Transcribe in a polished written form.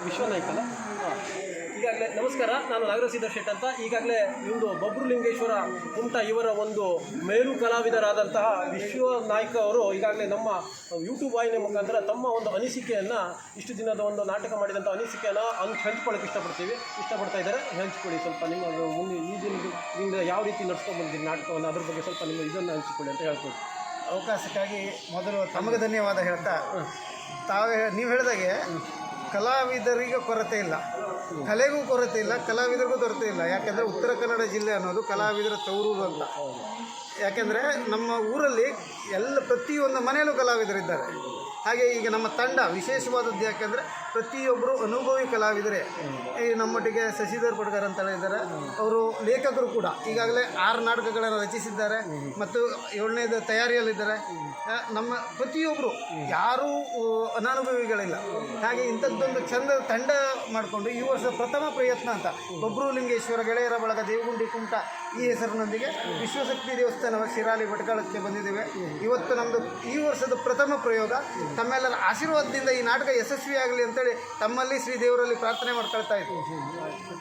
ವಿಶ್ವನಾಯ್ಕಲ್ಲ. ಈಗಾಗಲೇ ನಮಸ್ಕಾರ, ನಾನು ನಾಗರಸಿದ್ಧ ಶೆಟ್ ಅಂತ. ಈಗಾಗಲೇ ಇವರು ಬಬ್ರುಲಿಂಗೇಶ್ವರ ಕುಮಟ ಇವರ ಒಂದು ಮೇರು ಕಲಾವಿದರಾದಂತಹ ವಿಶ್ವನಾಯ್ಕ ಅವರು ಈಗಾಗಲೇ ನಮ್ಮ ಯೂಟ್ಯೂಬ್ ವಾಹಿನಿ ಮುಖಾಂತರ ತಮ್ಮ ಒಂದು ಅನಿಸಿಕೆಯನ್ನು, ಇಷ್ಟು ದಿನದ ಒಂದು ನಾಟಕ ಮಾಡಿದಂಥ ಅನಿಸಿಕೆಯನ್ನು ಹಂಚ್ಕೊಳ್ಳೋಕೆ ಇಷ್ಟಪಡ್ತಾ ಇದ್ದಾರೆ. ಹಂಚ್ಕೊಳ್ಳಿ ಸ್ವಲ್ಪ ನಿಮ್ಮ ಮುಂದೆ ಈ ದಿನದಿಂದ ಯಾವ ರೀತಿ ನಡ್ಸ್ಕೊಂಡು ಬಂದಿದ್ದೀರಿ ನಾಟಕವನ್ನು, ಅದ್ರ ಬಗ್ಗೆ ಸ್ವಲ್ಪ ನಿಮ್ಮ ಇದನ್ನು ಹಂಚಿಕೊಳ್ಳಿ ಅಂತ ಹೇಳ್ಬೋದು. ಅವಕಾಶಕ್ಕಾಗಿ ಮೊದಲು ತಮಗೆ ಧನ್ಯವಾದ ಹೇಳ್ತಾ, ನೀವು ಹೇಳಿದಾಗೆ ಕಲಾವಿದರಿಗೆ ಕೊರತೆ ಇಲ್ಲ, ಕಲೆಗೂ ಕೊರತೆ ಇಲ್ಲ, ಕಲಾವಿದರಿಗೂ ಕೊರತೆ ಇಲ್ಲ. ಯಾಕೆಂದರೆ ಉತ್ತರ ಕನ್ನಡ ಜಿಲ್ಲೆ ಅನ್ನೋದು ಕಲಾವಿದರ ತವರೂರು ಅಂತ. ಯಾಕೆಂದರೆ ನಮ್ಮ ಊರಲ್ಲಿ ಪ್ರತಿಯೊಂದು ಮನೆಯಲ್ಲೂ ಕಲಾವಿದರಿದ್ದಾರೆ. ಹಾಗೆ ಈಗ ನಮ್ಮ ತಂಡ ವಿಶೇಷವಾದದ್ದು ಯಾಕೆಂದರೆ ಪ್ರತಿಯೊಬ್ಬರು ಅನುಭವಿ ಕಲಾವಿದರೇ. ಈ ನಮ್ಮೊಟ್ಟಿಗೆ ಶಶಿಧರ್ ಪಡ್ಕರ್ ಅಂತ ಇದ್ದಾರೆ, ಅವರು ಲೇಖಕರು ಕೂಡ. ಈಗಾಗಲೇ 6 ನಾಟಕಗಳನ್ನು ರಚಿಸಿದ್ದಾರೆ ಮತ್ತು 7ನೇದು ತಯಾರಿಯಲ್ಲಿದ್ದಾರೆ. ನಮ್ಮ ಪ್ರತಿಯೊಬ್ಬರು ಯಾರೂ ಅನನುಭವಿಗಳಿಲ್ಲ. ಹಾಗೆ ಇಂಥದ್ದೊಂದು ಚಂದ ತಂಡ ಮಾಡಿಕೊಂಡು ಈ ವರ್ಷ ಪ್ರಥಮ ಪ್ರಯತ್ನ ಅಂತ ಬಬ್ರುಲಿಂಗೇಶ್ವರ ಗೆಳೆಯರ ಬಳಗ ದೇವಗುಂಡಿ ಕುಮಟ ಈ ಹೆಸರಿನೊಂದಿಗೆ ವಿಶ್ವಶಕ್ತಿ ದೇವಸ್ಥಾನ ಶಿರಾಲಿ ಭಟ್ಕಳಕ್ಕೆ ಬಂದಿದ್ದೇವೆ. ಇವತ್ತು ನಮ್ಮದು ಈ ವರ್ಷದ ಪ್ರಥಮ ಪ್ರಯೋಗ. ತಮ್ಮೆಲ್ಲರ ಆಶೀರ್ವಾದದಿಂದ ಈ ನಾಟಕ ಯಶಸ್ವಿಯಾಗಲಿ ಅಂತೇಳಿ ತಮ್ಮಲ್ಲಿ ಶ್ರೀ ದೇವರಲ್ಲಿ ಪ್ರಾರ್ಥನೆ ಮಾಡ್ಕೊಳ್ತಾ ಇದ್ದೀವಿ.